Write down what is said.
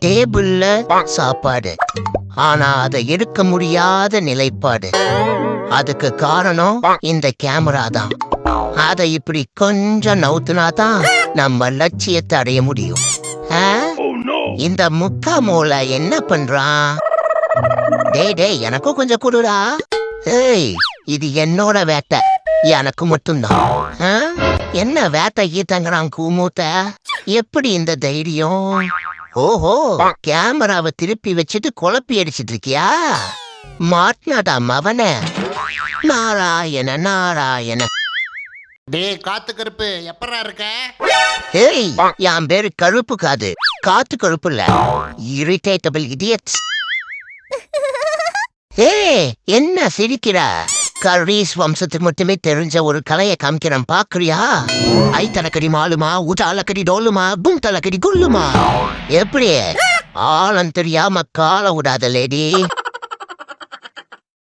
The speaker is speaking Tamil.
டேபிள்ல சாப்பாடு, ஆனா அதை எடுக்க முடியாத நிலைப்பாடு. அதுக்கு காரணம் இந்த கேமரா தான். அதை இப்படி கொஞ்சம் நவுத்துனாதான் நம்ம லட்சியத்தை அடைய முடியும். ஆ? இந்த முக்கா மூளை என்ன பண்றான்? டேய் எனக்கும் கொஞ்சம் கொடுடா. ஏய், இது என்னோட வேட்டை, எனக்கு மட்டும்தான். ஆ? என்ன வேட்டை ஈத்தங்கிறான் கூமூத்த? எப்படி இந்த தைரியம்? ஓஹோ, கேமராவை திருப்பி வச்சுட்டு குழப்பி அடிச்சிட்டு இருக்கியா? மாட்டினாடா மவன. நாராயண நாராயண. டேய் காத்து கருப்பு, எப்படா இருக்க? ஏய், என் பேரு கருப்பு காது, காத்து கருப்பு இல்ல. Irritable idiot. ஏய், என்ன சிரிக்கிற? கரீஸ் வம்சத்துக்கு மட்டுமே தெரிஞ்ச ஒரு கலையை காமிக்கிறேன், பாக்குறியா? ஐ தலக்கடி மாலுமா, ஊட்டாலக்கடி டோலுமா, பூம் தலக்கடி குள்ளுமா. எப்படி ஆழம் தெரியாம கால விடாத லேடி.